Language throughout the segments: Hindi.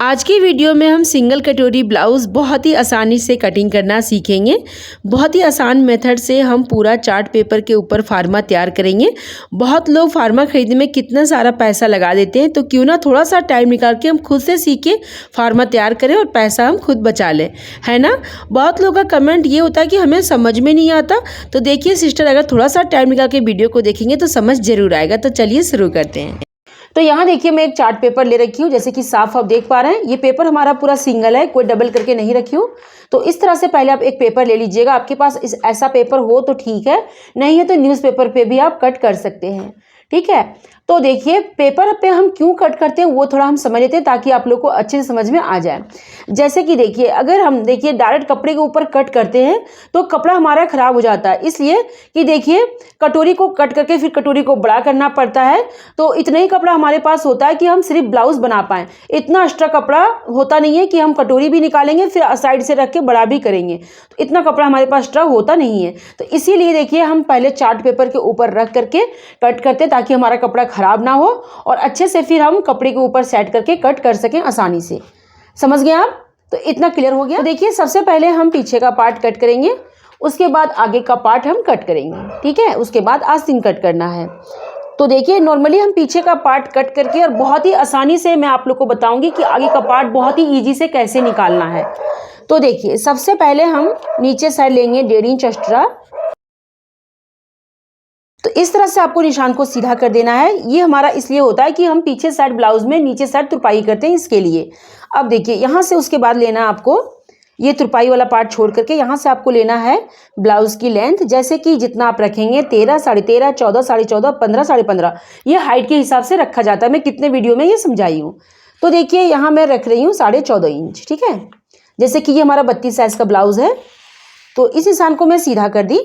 आज की वीडियो में हम सिंगल कटोरी ब्लाउज़ बहुत ही आसानी से कटिंग करना सीखेंगे। बहुत ही आसान मेथड से हम पूरा चार्ट पेपर के ऊपर फार्मा तैयार करेंगे। बहुत लोग फार्मा खरीदने में कितना सारा पैसा लगा देते हैं, तो क्यों ना थोड़ा सा टाइम निकाल के हम खुद से सीखें, फार्मा तैयार करें और पैसा हम खुद बचा लें, है ना। बहुत लोगों का कमेंट ये होता है कि हमें समझ में नहीं आता। तो देखिए सिस्टर, अगर थोड़ा सा टाइम निकाल के वीडियो को देखेंगे तो समझ जरूर आएगा। तो चलिए शुरू करते हैं। तो यहाँ देखिए मैं एक चार्ट पेपर ले रखी हूँ, जैसे कि साफ आप देख पा रहे हैं। ये पेपर हमारा पूरा सिंगल है, कोई डबल करके नहीं रखी हूँ। तो इस तरह से पहले आप एक पेपर ले लीजिएगा। आपके पास ऐसा पेपर हो तो ठीक है, नहीं है तो न्यूज़पेपर पे भी आप कट कर सकते हैं, ठीक है। तो देखिए पेपर पे हम क्यों कट करते हैं वो थोड़ा हम समझ लेते हैं, ताकि आप लोग को अच्छे से समझ में आ जाए। जैसे कि देखिए, अगर हम देखिए डायरेक्ट कपड़े के ऊपर कट करते हैं तो कपड़ा हमारा खराब हो जाता है, इसलिए कि देखिए कटोरी को कट करके फिर कटोरी को बड़ा करना पड़ता है। तो इतना ही कपड़ा हमारे पास होता है कि हम सिर्फ ब्लाउज बना पाएँ। इतना एक्स्ट्रा कपड़ा होता नहीं है कि हम कटोरी भी निकालेंगे फिर साइड से रख के बड़ा भी करेंगे। तो इतना कपड़ा हमारे पास एक्स्ट्रा होता नहीं है। तो इसीलिए देखिए हम पहले चार्ट पेपर के ऊपर रख करके कट करते हैं, ताकि हमारा कपड़ा खराब ना हो और अच्छे से फिर हम कपड़े के ऊपर सेट करके कट कर सकें आसानी से। समझ गए आप? तो इतना क्लियर हो गया। तो देखिए सबसे पहले हम पीछे का पार्ट कट करेंगे, उसके बाद आगे का पार्ट हम कट करेंगे, ठीक है। उसके बाद आस्तीन कट करना है। तो देखिए नॉर्मली हम पीछे का पार्ट कट करके और बहुत ही आसानी से मैं आप लोग को बताऊंगी कि आगे का पार्ट बहुत ही ईजी से कैसे निकालना है। तो देखिए सबसे पहले हम नीचे साइड लेंगे 1.5 इंच एक्स्ट्रा। तो इस तरह से आपको निशान को सीधा कर देना है। ये हमारा इसलिए होता है कि हम पीछे साइड ब्लाउज में नीचे साइड तुरपाई करते हैं, इसके लिए। अब देखिए यहाँ से उसके बाद लेना है आपको ये तुरपाई वाला पार्ट छोड़ करके यहाँ से आपको लेना है ब्लाउज की लेंथ। जैसे कि जितना आप रखेंगे 13, 13.5, 14, 14.5, 15, 15.5, ये हाइट के हिसाब से रखा जाता है। मैं कितने वीडियो में ये समझाई हूँ। तो देखिए यहाँ मैं रख रही हूँ 14.5 इंच, ठीक है। जैसे कि ये हमारा 32 साइज का ब्लाउज है, तो इस निशान को मैं सीधा कर दी,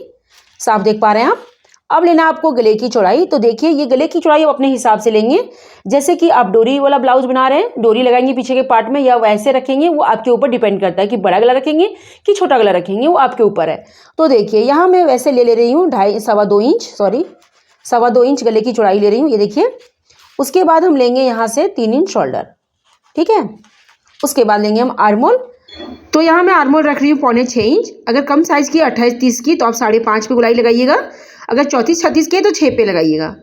साफ देख पा रहे हैं आप। अब लेना आपको गले की चौड़ाई। तो देखिए ये गले की चौड़ाई आप अपने हिसाब से लेंगे। जैसे कि आप डोरी वाला ब्लाउज बना रहे हैं, डोरी लगाएंगे पीछे के पार्ट में या वैसे रखेंगे, वो आपके ऊपर डिपेंड करता है कि बड़ा गला रखेंगे कि छोटा गला रखेंगे, वो आपके ऊपर है। तो देखिए यहाँ मैं वैसे ले रही हूँ 2.5 इंच गले की चौड़ाई ले रही हूँ, ये देखिए। उसके बाद हम लेंगे यहाँ से 3 इंच शोल्डर, ठीक है। उसके बाद लेंगे हम आर्मोल। तो यहाँ मैं आर्मोल रख रही हूँ 6.25 इंच। अगर कम साइज़ की 28-30 की तो आप 5.5 पे गुलाई लगाइएगा। अगर 34-36 की है तो 6 पे लगाइएगा,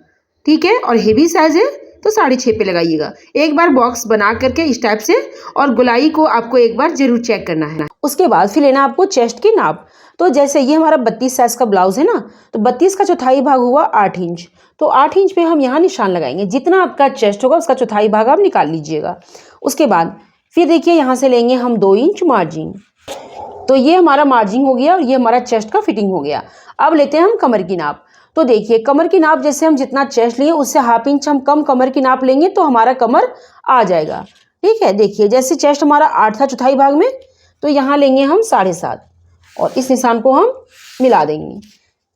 ठीक है। और हेवी साइज़ है तो 6.5 पे लगाइएगा। एक बार बॉक्स बना करके इस टाइप से, और गुलाई को आपको एक बार जरूर चेक करना है। उसके बाद फिर लेना आपको चेस्ट की नाप। तो जैसे ये हमारा 32 साइज़ का ब्लाउज है ना, तो 32 का चौथाई भाग हुआ 8 इंच। तो 8 इंच पे हम यहाँ निशान लगाएंगे। जितना आपका चेस्ट होगा उसका चौथाई भाग आप निकाल लीजिएगा। उसके बाद फिर देखिए यहाँ से लेंगे हम 2 इंच मार्जिन। तो ये हमारा मार्जिन हो गया और ये हमारा चेस्ट का फिटिंग हो गया। अब लेते हैं हम कमर की नाप। तो देखिए कमर की नाप, जैसे हम जितना चेस्ट लिए उससे 1/2 इंच हम कम कमर की नाप लेंगे तो हमारा कमर आ जाएगा, ठीक है। देखिए जैसे चेस्ट हमारा 8 था चौथाई भाग में, तो यहाँ लेंगे हम 7.5 और इस निशान को हम मिला देंगे,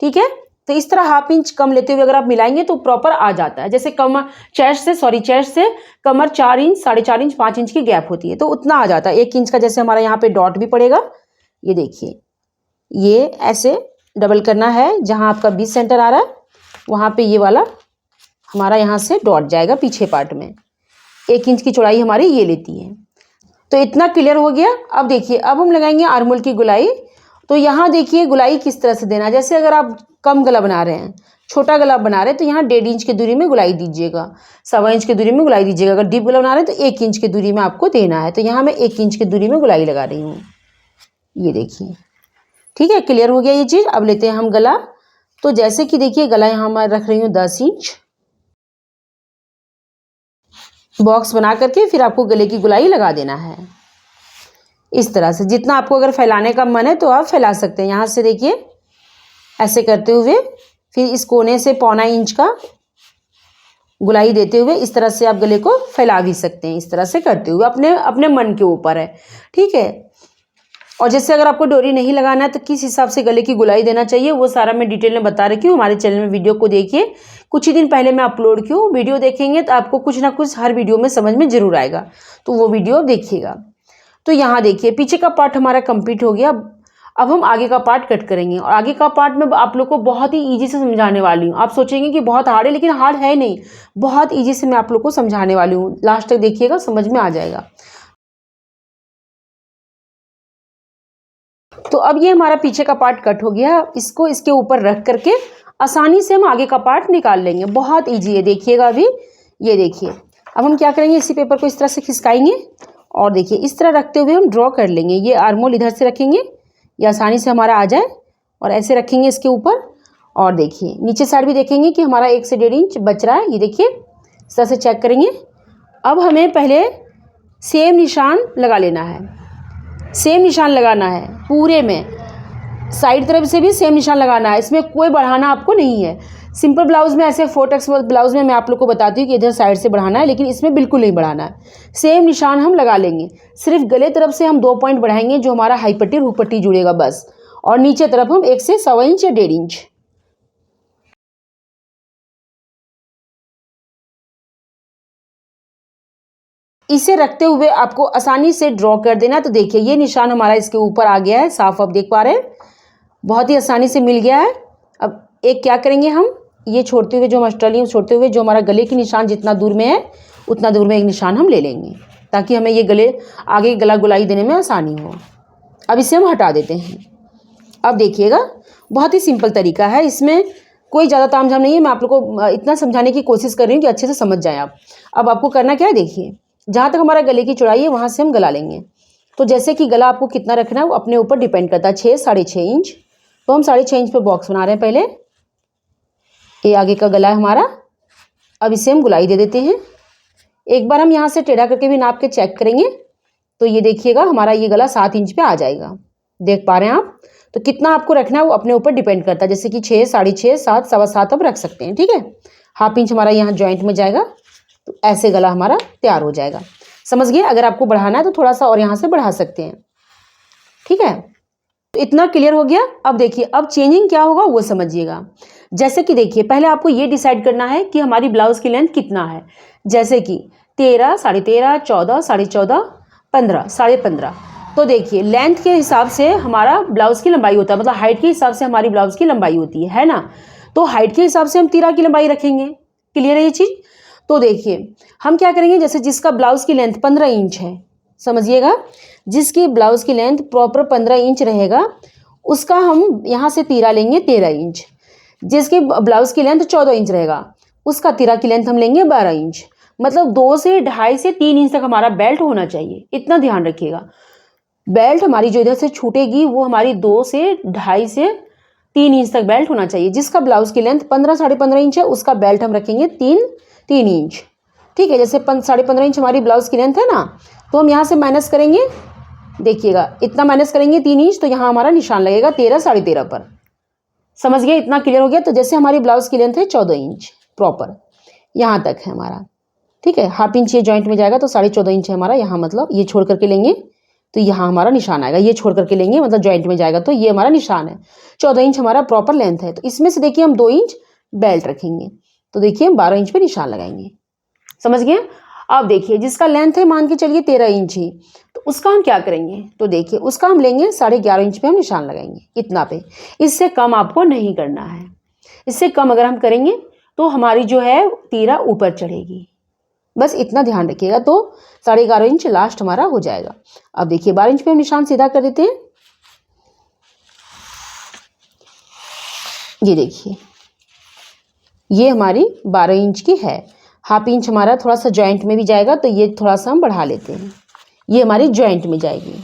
ठीक है। तो इस तरह 1/2 इंच कम लेते हुए अगर आप मिलाएंगे तो प्रॉपर आ जाता है। जैसे कमर चेस्ट से कमर 4 इंच, 4.5 इंच, 5 इंच की गैप होती है, तो उतना आ जाता है। 1 इंच का जैसे हमारा यहाँ पे डॉट भी पड़ेगा, ये देखिए ये ऐसे डबल करना है। जहाँ आपका 20 सेंटर आ रहा है वहाँ पे ये वाला हमारा यहाँ से डॉट जाएगा पीछे पार्ट में। 1 इंच की चौड़ाई हमारी ये लेती है। तो इतना क्लियर हो गया। अब देखिए अब हम लगाएंगे आर्मोल की गुलाई। तो यहाँ देखिए गुलाई किस तरह से देना। जैसे अगर आप कम गला बना रहे हैं, छोटा गला बना रहे हैं, तो यहाँ 1.5 इंच की दूरी में गुलाई दीजिएगा, 1.25 इंच की दूरी में गुलाई दीजिएगा। अगर डीप गला बना रहे हैं तो 1 इंच की दूरी में आपको देना है। तो यहाँ मैं 1 इंच की दूरी में गुलाई लगा रही हूँ, ये देखिए, ठीक है। क्लियर हो गया ये चीज़। अब लेते हैं हम गला। तो जैसे कि देखिए गला यहाँ मैं रख रही हूँ 10 इंच। बॉक्स बना करके फिर आपको गले की गुलाई लगा देना है इस तरह से। जितना आपको अगर फैलाने का मन है तो आप फैला सकते हैं। यहाँ से देखिए ऐसे करते हुए फिर इस कोने से 1.25 इंच का गुलाई देते हुए इस तरह से आप गले को फैला भी सकते हैं। इस तरह से करते हुए अपने अपने मन के ऊपर है, ठीक है। और जैसे अगर आपको डोरी नहीं लगाना है तो किस हिसाब से गले की गुलाई देना चाहिए वो सारा मैं डिटेल में बता रखी हूँ। हमारे चैनल में वीडियो को देखिए, कुछ ही दिन पहले मैं अपलोड की हूँ। वीडियो देखेंगे तो आपको कुछ ना कुछ हर वीडियो में समझ में जरूर आएगा, तो वो वीडियो देखिएगा। तो यहाँ देखिए पीछे का पार्ट हमारा कंप्लीट हो गया। अब हम आगे का पार्ट कट करेंगे, और आगे का पार्ट में आप लोग को बहुत ही ईजी से समझाने वाली हूँ। आप सोचेंगे कि बहुत हार्ड है, लेकिन हार्ड है नहीं, बहुत ईजी से मैं आप लोग को समझाने वाली हूँ। लास्ट तक देखिएगा, समझ में आ जाएगा। तो अब ये हमारा पीछे का पार्ट कट हो गया। इसको इसके ऊपर रख करके आसानी से हम आगे का पार्ट निकाल लेंगे। बहुत ईजी है, देखिएगा अभी। ये देखिए, अब हम क्या करेंगे, इसी पेपर को इस तरह से खिसकाएंगे और देखिए इस तरह रखते हुए हम ड्रॉ कर लेंगे। ये आर्मोल इधर से रखेंगे, ये आसानी से हमारा आ जाए, और ऐसे रखेंगे इसके ऊपर। और देखिए नीचे साइड भी देखेंगे कि हमारा 1 से 1.5 इंच बच रहा है। ये देखिए इस तरह से चेक करेंगे। अब हमें पहले सेम निशान लगा लेना है, सेम निशान लगाना है पूरे में, साइड तरफ से भी सेम निशान लगाना है। इसमें कोई बढ़ाना आपको नहीं है। सिंपल ब्लाउज में ऐसे 4x ब्लाउज में मैं आप लोग को बताती हूँ कि इधर साइड से बढ़ाना है, लेकिन इसमें बिल्कुल नहीं बढ़ाना है। सेम निशान हम लगा लेंगे। सिर्फ गले तरफ से हम 2 पॉइंट बढ़ाएंगे, जो हमारा हाई पट्टी और हुक पट्टी जुड़ेगा बस। और नीचे तरफ हम 1 से 1.25 इंच या 1.5 इंच। इसे रखते हुए आपको आसानी से ड्रॉ कर देना। तो देखिए ये निशान हमारा इसके ऊपर आ गया है, साफ आप देख पा रहे हैं, बहुत ही आसानी से मिल गया है। अब एक क्या करेंगे, हम ये छोड़ते हुए, जो हम ऑस्ट्रेलियन छोड़ते हुए, जो हमारा गले की निशान जितना दूर में है उतना दूर में एक निशान हम ले लेंगे, ताकि हमें ये गले आगे गला गुलाई देने में आसानी हो। अब इसे हम हटा देते हैं। अब देखिएगा बहुत ही सिंपल तरीका है, इसमें कोई ज़्यादा तामझाम नहीं है। मैं आप लोग को इतना समझाने की कोशिश कर रही हूँ कि अच्छे से समझ जाएं आप। अब आपको करना क्या है, देखिए जहाँ तक हमारा गले की चौड़ाई है वहाँ से हम गला लेंगे। तो जैसे कि गला आपको कितना रखना है वो अपने ऊपर डिपेंड करता है, 6 साढ़े 6 इंच। तो हम 6.5 इंच पे बॉक्स बना रहे हैं। पहले ये आगे का गला है हमारा। अब इसे हम गुलाई दे देते हैं। एक बार हम यहाँ से टेढ़ा करके भी नाप के चेक करेंगे, तो ये देखिएगा हमारा ये गला 7 इंच पे आ जाएगा। देख पा रहे हैं आप। तो कितना आपको रखना है वो अपने ऊपर डिपेंड करता है, जैसे कि 6, साढ़े 6, 7, 7.25 आप रख सकते हैं, ठीक है। 1/2 इंच हमारा यहाँ जॉइंट में जाएगा, तो ऐसे गला हमारा तैयार हो जाएगा। समझ गए। अगर आपको बढ़ाना है तो थोड़ा सा और यहाँ से बढ़ा सकते हैं, ठीक है। तो इतना क्लियर हो गया। अब देखिए अब चेंजिंग क्या होगा वो समझिएगा। जैसे कि देखिए पहले आपको ये डिसाइड करना है कि हमारी ब्लाउज की लेंथ कितना है, जैसे कि 13, साढ़े 13, 14, साढ़े 14, 15, साढ़े 15। तो देखिए लेंथ के हिसाब से हमारा ब्लाउज की लंबाई होता है, मतलब हाइट के हिसाब से हमारी ब्लाउज की लंबाई होती है ना। तो हाइट के हिसाब से हम 13 की लंबाई रखेंगे। क्लियर है ये चीज़। तो देखिए हम क्या करेंगे, जैसे जिसका ब्लाउज की लेंथ 15 इंच है, समझिएगा, जिसकी ब्लाउज की लेंथ प्रॉपर 15 इंच रहेगा उसका हम यहाँ से तीरा लेंगे 13 इंच। जिसकी ब्लाउज की लेंथ 14 इंच रहेगा उसका तीरा की लेंथ हम लेंगे 12 इंच। मतलब 2 से 2.5 से 3 इंच तक हमारा बेल्ट होना चाहिए, इतना ध्यान रखिएगा। बेल्ट हमारी जो इधर से छूटेगी वो हमारी 2 से 2.5 से 3 इंच तक बेल्ट होना चाहिए। जिसका ब्लाउज की लेंथ 15, साढ़े 15 इंच है उसका बेल्ट हम रखेंगे 3 इंच, ठीक है। जैसे 15 इंच हमारी ब्लाउज की लेंथ है ना, तो हम यहाँ से माइनस करेंगे, देखिएगा इतना माइनस करेंगे 3 इंच, तो यहाँ हमारा निशान लगेगा 13, साढ़े 13 पर। समझ गए, इतना क्लियर हो गया। तो जैसे हमारी ब्लाउज की लेंथ है 14 इंच प्रॉपर, यहाँ तक है हमारा, ठीक है। 1/2 इंच ये जॉइंट में जाएगा तो 14.5 इंच है हमारा यहाँ, मतलब ये छोड़ करके लेंगे तो यहाँ हमारा निशान आएगा। ये छोड़ करके लेंगे मतलब जॉइंट में जाएगा तो ये हमारा निशान है। 14 इंच हमारा प्रॉपर लेंथ है। तो इसमें से देखिए हम 2 इंच बेल्ट रखेंगे, तो देखिए हम 12 इंच पे निशान लगाएंगे। समझ गए। अब देखिए जिसका लेंथ है मान के चलिए 13 इंच ही, तो उसका हम क्या करेंगे, तो देखिए उसका हम लेंगे 11.5 इंच पे हम निशान लगाएंगे, इतना पे। इससे कम आपको नहीं करना है। इससे कम अगर हम करेंगे तो हमारी जो है तीरा ऊपर चढ़ेगी, बस इतना ध्यान रखिएगा। तो 11.5 इंच लास्ट हमारा हो जाएगा। अब देखिए 12 इंच पे हम निशान सीधा कर देते हैं। ये देखिए ये हमारी 12 इंच की है। 1/2 इंच हमारा थोड़ा सा जॉइंट में भी जाएगा, तो ये थोड़ा सा हम बढ़ा लेते हैं, ये हमारी जॉइंट में जाएगी।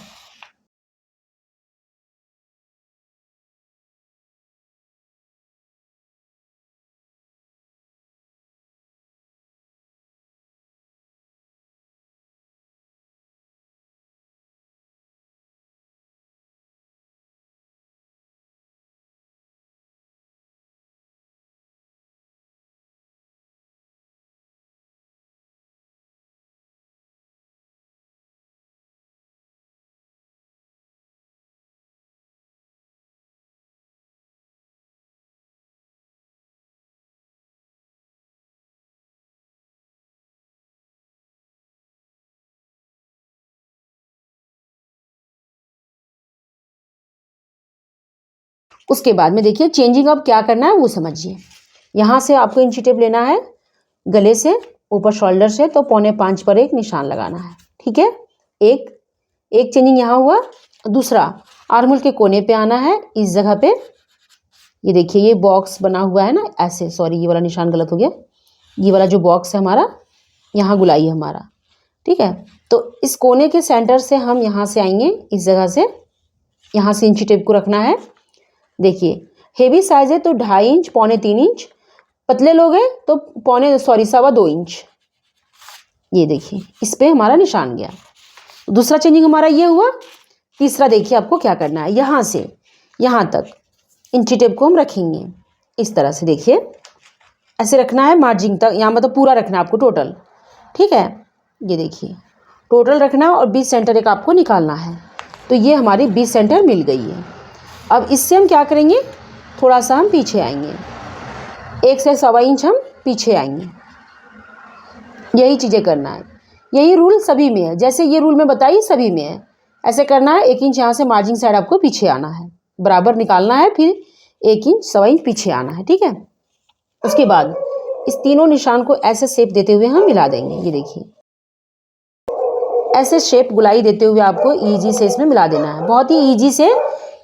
उसके बाद में देखिए चेंजिंग अब क्या करना है वो समझिए। यहाँ से आपको इंची टेप लेना है, गले से ऊपर शोल्डर से तो 4.25 पर एक निशान लगाना है, ठीक है। एक चेंजिंग यहाँ हुआ। दूसरा आर्मोल के कोने पे आना है, इस जगह पे। ये देखिए ये बॉक्स बना हुआ है ना ऐसे, सॉरी ये वाला निशान गलत हो गया, ये वाला जो बॉक्स है हमारा, यहाँ गुलाई है हमारा, ठीक है। तो इस कोने के सेंटर से हम यहाँ से आएंगे, इस जगह से, यहाँ से इंची टेप को रखना है। देखिए हेवी साइज है तो 2.5 इंच, 2.25 इंच, पतले लोग हैं तो 2.25 इंच। ये देखिए इस पे हमारा निशान गया। दूसरा चेंजिंग हमारा ये हुआ। तीसरा देखिए आपको क्या करना है, यहाँ से यहाँ तक इंची टेप को हम रखेंगे इस तरह से। देखिए ऐसे रखना है मार्जिन तक, यहाँ मतलब पूरा रखना है आपको टोटल, ठीक है। ये देखिए टोटल रखना है और 20 सेंटर एक आपको निकालना है। तो ये हमारी 20 सेंटर मिल गई है। अब इससे हम क्या करेंगे, थोड़ा सा हम पीछे आएंगे, 1 से 1.25 इंच हम पीछे आएंगे। यही चीज़ें करना है, यही रूल सभी में है, जैसे ये रूल मैं बताई सभी में है। ऐसे करना है, 1 इंच यहाँ से मार्जिन साइड आपको पीछे आना है, बराबर निकालना है, फिर 1 इंच 1.25 इंच पीछे आना है, ठीक है। उसके बाद इस तीनों निशान को ऐसे शेप देते हुए हम मिला देंगे। ये देखिए ऐसे शेप गुलाई देते हुए आपको ईजी से इसमें मिला देना है। बहुत ही ईजी से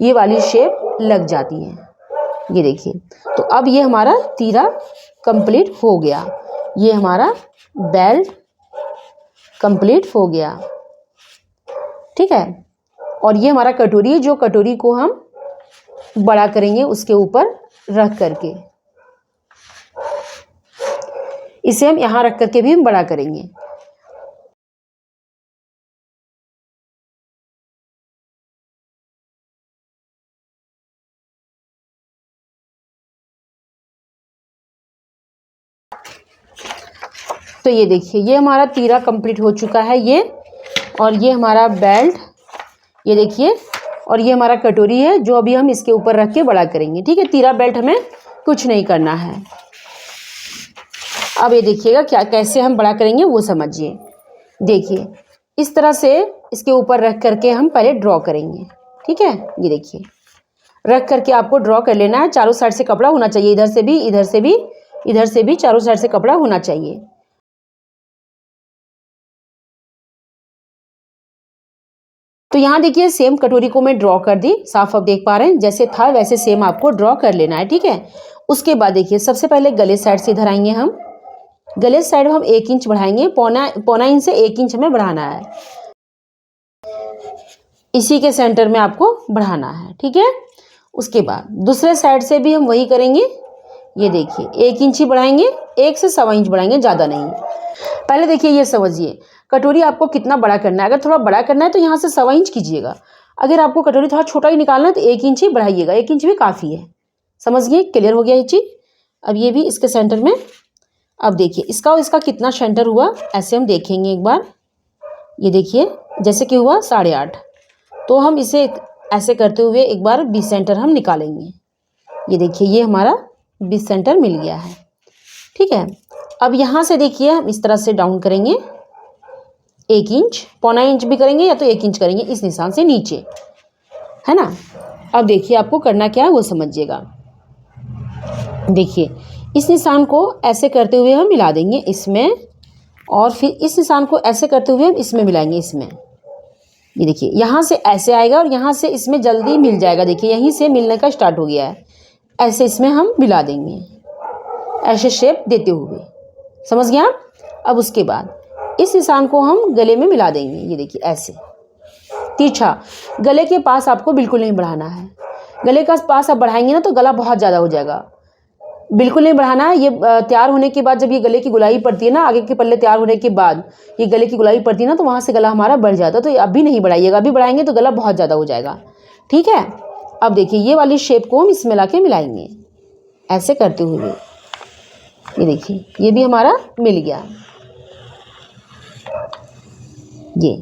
ये वाली शेप लग जाती है। ये देखिए, तो अब ये हमारा तीरा कंप्लीट हो गया, ये हमारा बेल्ट कंप्लीट हो गया, ठीक है। और ये हमारा कटोरी, जो कटोरी को हम बड़ा करेंगे उसके ऊपर रख करके, इसे हम यहाँ रख करके भी हम बड़ा करेंगे। तो ये देखिए ये हमारा तीरा कंप्लीट हो चुका है ये, और ये हमारा बेल्ट, ये देखिए, और ये हमारा कटोरी है जो अभी हम इसके ऊपर रख के बड़ा करेंगे, ठीक है। तीरा बेल्ट हमें कुछ नहीं करना है। अब ये देखिएगा क्या कैसे हम बड़ा करेंगे वो समझिए। देखिए इस तरह से इसके ऊपर रख करके हम पहले ड्रॉ करेंगे, ठीक है। ये देखिए रख करके आपको ड्रॉ कर लेना है। चारों साइड से कपड़ा होना चाहिए, इधर से भी, इधर से भी, इधर से भी, चारों साइड से कपड़ा होना चाहिए। तो यहाँ देखिए सेम कटोरी को मैं ड्रॉ कर दी, साफ आप देख पा रहे हैं, जैसे था वैसे सेम आपको ड्रॉ कर लेना है, ठीक है। उसके बाद देखिए सबसे पहले गले साइड से इधर आएंगे हम, गले साइड हम 1 इंच बढ़ाएंगे, पौना इंच से 1 इंच हमें बढ़ाना है, इसी के सेंटर में आपको बढ़ाना है, ठीक है। उसके बाद दूसरे साइड से भी हम वही करेंगे। ये देखिए 1 इंच ही बढ़ाएंगे, 1 से 1.25 इंच बढ़ाएंगे, ज़्यादा नहीं। पहले देखिए ये समझिए कटोरी आपको कितना बड़ा करना है। अगर थोड़ा बड़ा करना है तो यहाँ से 1.25 इंच कीजिएगा। अगर आपको कटोरी थोड़ा छोटा ही निकालना है तो 1 इंच ही बढ़ाइएगा, 1 इंच भी काफ़ी है। समझ गए, क्लियर हो गया ये चीज़। अब ये भी इसके सेंटर में, अब देखिए इसका और इसका कितना सेंटर हुआ ऐसे हम देखेंगे एक बार। ये देखिए जैसे कि हुआ 8.5, तो हम इसे ऐसे करते हुए एक बार 20 सेंटर हम निकालेंगे। ये देखिए ये हमारा 20 सेंटर मिल गया है, ठीक है। अब यहाँ से देखिए हम इस तरह से डाउन करेंगे, 1 इंच, पौना इंच भी करेंगे या तो 1 इंच करेंगे, इस निशान से नीचे, है ना। अब देखिए आपको करना क्या है वो समझिएगा। देखिए इस निशान को ऐसे करते हुए हम मिला देंगे इसमें, और फिर इस निशान को ऐसे करते हुए हम इसमें मिलाएंगे, इसमें। ये देखिए यहाँ से ऐसे आएगा और यहाँ से इसमें जल्दी मिल जाएगा। देखिए यहीं से मिलने का स्टार्ट हो गया है, ऐसे इसमें हम मिला देंगे, ऐसे शेप देते हुए, समझ गया। अब उसके बाद इस निशान को हम गले में मिला देंगे। ये देखिए ऐसे तिरछा, गले के पास आपको बिल्कुल नहीं बढ़ाना है। गले का पास आप बढ़ाएंगे ना तो गला बहुत ज़्यादा हो जाएगा, बिल्कुल नहीं बढ़ाना है। ये तैयार होने के बाद जब ये गले की गुलाई पड़ती है ना, आगे के पल्ले तैयार होने के बाद ये गले की गुलाई पड़ती है ना, तो वहाँ से गला हमारा बढ़ जाता है। तो अभी नहीं बढ़ाइएगा, अभी बढ़ाएंगे तो गला बहुत ज़्यादा हो जाएगा, ठीक है। अब देखिए ये वाली शेप को हम इसमें ला के मिलाएंगे ऐसे करते हुए। ये देखिए ये भी हमारा मिल गया, ये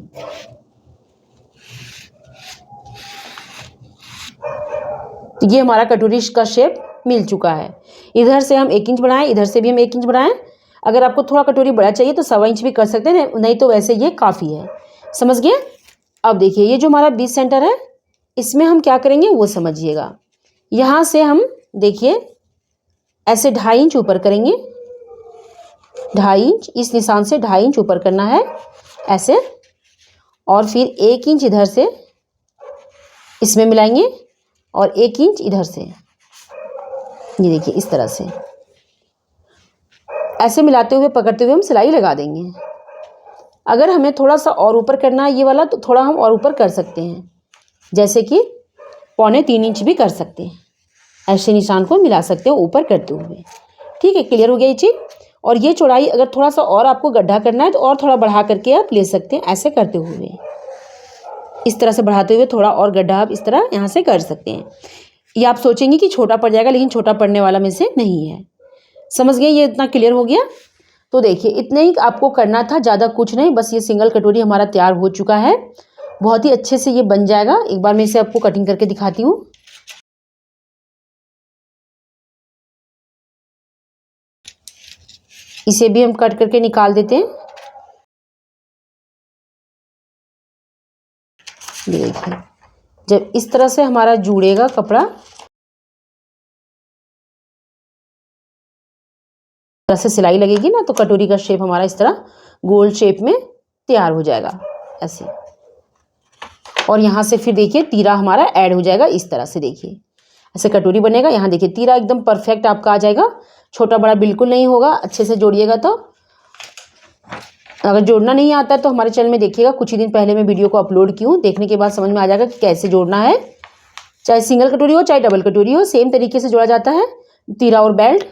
तो ये हमारा कटोरी का शेप मिल चुका है। इधर से हम 1 इंच बढ़ाएं, इधर से भी हम 1 इंच बढ़ाएं। अगर आपको थोड़ा कटोरी बड़ा चाहिए तो 1.25 इंच भी कर सकते हैं, नहीं तो वैसे ये काफ़ी है, समझ गए। अब देखिए ये जो हमारा 20 सेंटर है इसमें हम क्या करेंगे वो समझिएगा। यहाँ से हम देखिए ऐसे 2.5 इंच ऊपर करेंगे, 2.5 इंच, इस निशान से 2.5 इंच ऊपर करना है ऐसे, और फिर 1 इंच इधर से इसमें मिलाएंगे और 1 इंच इधर से, ये देखिए इस तरह से ऐसे मिलाते हुए पकड़ते हुए हम सिलाई लगा देंगे। अगर हमें थोड़ा सा और ऊपर करना है ये वाला तो थोड़ा हम और ऊपर कर सकते हैं, जैसे कि 3.25 इंच भी कर सकते हैं। ऐसे निशान को मिला सकते हो ऊपर करते हुए। ठीक है, क्लियर हो गया ये चीज़। और ये चौड़ाई अगर थोड़ा सा और आपको गड्ढा करना है तो और थोड़ा बढ़ा करके आप ले सकते हैं, ऐसे करते हुए, इस तरह से बढ़ाते हुए थोड़ा और गड्ढा आप इस तरह यहाँ से कर सकते हैं। ये आप सोचेंगे कि छोटा पड़ जाएगा, लेकिन छोटा पड़ने वाला में से नहीं है। समझ गए, ये इतना क्लियर हो गया। तो देखिए इतने ही आपको करना था, ज़्यादा कुछ नहीं। बस ये सिंगल कटोरी हमारा तैयार हो चुका है, बहुत ही अच्छे से ये बन जाएगा। एक बार मैं इसे आपको कटिंग करके दिखाती हूँ। इसे भी हम कट करके निकाल देते हैं। ये देखिए जब इस तरह से हमारा जुड़ेगा कपड़ा, तरह से सिलाई लगेगी ना, तो कटोरी का शेप हमारा इस तरह गोल शेप में तैयार हो जाएगा ऐसे। और यहाँ से फिर देखिए तीरा हमारा ऐड हो जाएगा इस तरह से, देखिए ऐसे कटोरी बनेगा। यहाँ देखिए तीरा एकदम परफेक्ट आपका आ जाएगा, छोटा बड़ा बिल्कुल नहीं होगा। अच्छे से जोड़िएगा। तो अगर जोड़ना नहीं आता है तो हमारे चैनल में देखिएगा, कुछ ही दिन पहले मैं वीडियो को अपलोड की हूँ, देखने के बाद समझ में आ जाएगा कि कैसे जोड़ना है। चाहे सिंगल कटोरी हो चाहे डबल कटोरी हो, सेम तरीके से जोड़ा जाता है, तीरा और बेल्ट।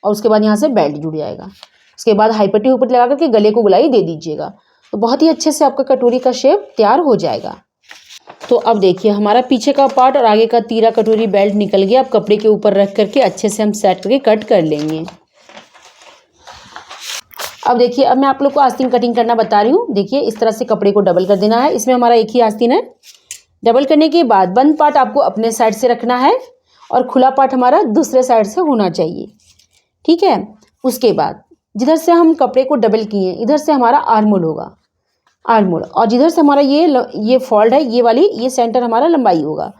और उसके बाद यहाँ से बेल्ट जुड़ जाएगा। उसके बाद हाईपट्टी ऊपर लगा करके गले को गुलाई दे दीजिएगा, तो बहुत ही अच्छे से आपका कटोरी का शेप तैयार हो जाएगा। तो अब देखिए हमारा पीछे का पार्ट और आगे का तीरा कटोरी बेल्ट निकल गया। अब कपड़े के ऊपर रख करके अच्छे से हम सेट करके कट कर लेंगे। अब देखिए अब मैं आप लोग को आस्तीन कटिंग करना बता रही हूँ। देखिए इस तरह से कपड़े को डबल कर देना है। इसमें हमारा एक ही आस्तीन है। डबल करने के बाद बंद पार्ट आपको अपने साइड से रखना है और खुला पार्ट हमारा दूसरे साइड से होना चाहिए। ठीक है, उसके बाद जिधर से हम कपड़े को डबल किए इधर से हमारा आर्मोल होगा, आर्मोल। और जिधर से हमारा ये फोल्ड है, ये वाली ये सेंटर हमारा लंबाई होगा।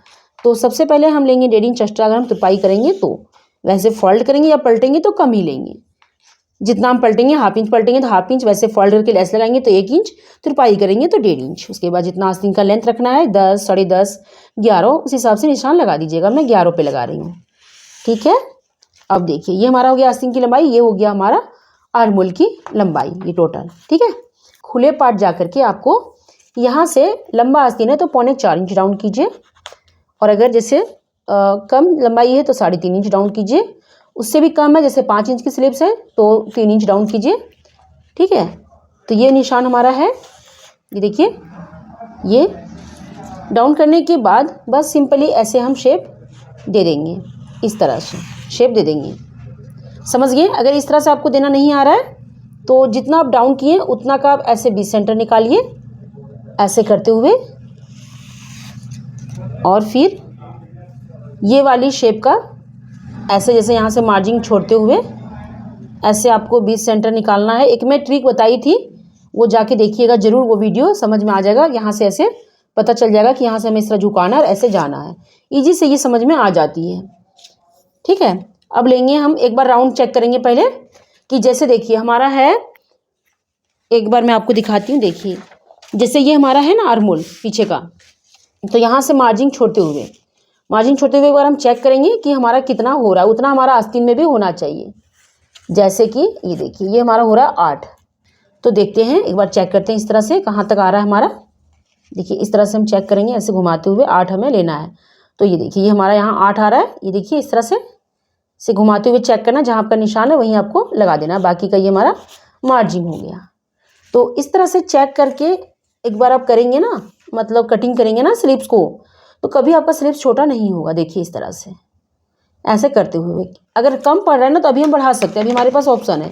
तो सबसे पहले हम लेंगे 1.5 इंच एक्स्ट्रा। अगर हम तुरपाई करेंगे तो वैसे फोल्ड करेंगे या पलटेंगे तो कम ही लेंगे। जितना हम पलटेंगे, 1/2 इंच पलटेंगे तो 1/2 इंच, वैसे फोल्ड करके लेस लगाएंगे तो 1 इंच, तुरपाई करेंगे तो 1.5 इंच। उसके बाद जितना आस्तीन का लेंथ रखना है 10, 10.5, 11, उस हिसाब से निशान लगा दीजिएगा। मैं 11 पे लगा रही हूँ। ठीक है, अब देखिए ये हमारा हो गया आस्तीन की लंबाई, ये हो गया हमारा आर्मोल की लंबाई, ये टोटल। ठीक है, खुले पार्ट जा करके आपको यहाँ से लंबा आस्तीन है तो 3.25 इंच डाउन कीजिए, और अगर जैसे कम लंबाई है तो 3.5 इंच डाउन कीजिए। उससे भी कम है, जैसे 5 इंच की स्लीव्स है तो 3 इंच डाउन कीजिए। ठीक है, तो ये निशान हमारा है। ये देखिए, ये डाउन करने के बाद बस सिंपली ऐसे हम शेप दे देंगे, इस तरह से शेप दे देंगे। समझ गए। अगर इस तरह से आपको देना नहीं आ रहा है तो जितना आप डाउन किए उतना का आप ऐसे बीच सेंटर निकालिए, ऐसे करते हुए, और फिर ये वाली शेप का ऐसे जैसे यहाँ से मार्जिन छोड़ते हुए ऐसे आपको बीच सेंटर निकालना है। एक मैं ट्रिक बताई थी, वो जाके देखिएगा ज़रूर, वो वीडियो समझ में आ जाएगा। यहाँ से ऐसे पता चल जाएगा कि यहाँ से हमें इस तरह झुकाना है और ऐसे जाना है। ईजी से ये समझ में आ जाती है। ठीक है, अब लेंगे हम एक बार राउंड चेक करेंगे पहले कि जैसे देखिए हमारा है, एक बार मैं आपको दिखाती हूँ। देखिए जैसे ये हमारा है ना आर्मोल पीछे का, तो यहाँ से मार्जिन छोड़ते हुए एक बार हम चेक करेंगे कि हमारा कितना हो रहा है, उतना हमारा आस्तीन में भी होना चाहिए। जैसे कि ये देखिए ये हमारा हो रहा है 8, तो देखते हैं एक बार चेक करते हैं इस तरह से कहाँ तक आ रहा है हमारा। देखिए इस तरह से हम चेक करेंगे, ऐसे घुमाते हुए 8 हमें लेना है। तो ये देखिए ये हमारा यहाँ 8 आ रहा है। ये देखिए इस तरह से घुमाते हुए चेक करना, जहाँ आपका निशान है वहीं आपको लगा देना। बाकी का ये हमारा मार्जिन हो गया। तो इस तरह से चेक करके एक बार आप करेंगे ना, मतलब कटिंग करेंगे ना स्लीव्स को, तो कभी आपका स्लीव्स छोटा नहीं होगा। देखिए इस तरह से ऐसे करते हुए, अगर कम पड़ रहा है ना तो अभी हम बढ़ा सकते हैं, अभी हमारे पास ऑप्शन है।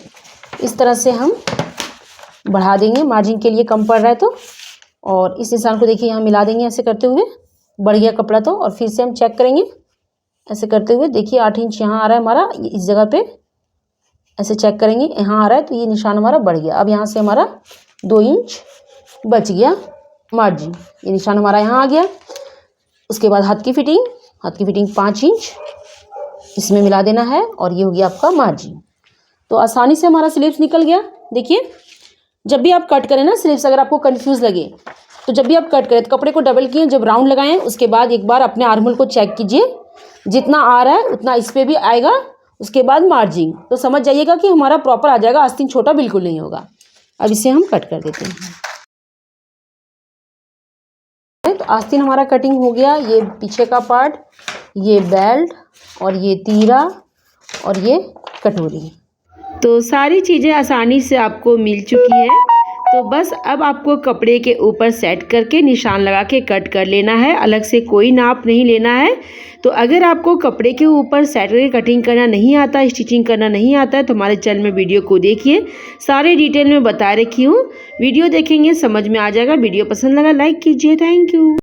इस तरह से हम बढ़ा देंगे मार्जिन के लिए, कम पड़ रहा है तो। और इस निशान को देखिए यहाँ मिला देंगे ऐसे करते हुए, बढ़ गया कपड़ा तो। और फिर से हम चेक करेंगे ऐसे करते हुए। देखिए 8 इंच यहाँ आ रहा है हमारा, इस जगह पे ऐसे चेक करेंगे, यहाँ आ रहा है तो ये निशान हमारा बढ़ गया। अब यहाँ से हमारा 2 इंच बच गया मार्जिन, ये निशान हमारा यहाँ आ गया। उसके बाद हाथ की फिटिंग 5 इंच इसमें मिला देना है, और ये हो गया आपका मार्जिन। तो आसानी से हमारा स्लीव्स निकल गया। देखिए जब भी आप कट करें ना स्लीव्स, अगर आपको कंफ्यूज लगे तो जब भी आप कट करें तो कपड़े को डबल किए, जब राउंड लगाएं उसके बाद एक बार अपने आर्म होल को चेक कीजिए, जितना आ रहा है उतना इस पर भी आएगा। उसके बाद मार्जिंग, तो समझ जाइएगा कि हमारा प्रॉपर आ जाएगा, आस्तीन छोटा बिल्कुल नहीं होगा। अब इसे हम कट कर देते हैं। तो आस्तीन हमारा कटिंग हो गया। ये पीछे का पार्ट, ये बेल्ट और ये तीरा और ये कटोरी, तो सारी चीज़ें आसानी से आपको मिल चुकी है। तो बस अब आपको कपड़े के ऊपर सेट करके निशान लगा के कट कर लेना है, अलग से कोई नाप नहीं लेना है। तो अगर आपको कपड़े के ऊपर सेट करके कटिंग करना नहीं आता, स्टिचिंग करना नहीं आता है, तो हमारे चैनल में वीडियो को देखिए, सारे डिटेल में बता रखी हूँ। वीडियो देखेंगे समझ में आ जाएगा। वीडियो पसंद लगा लाइक कीजिए। Thank you.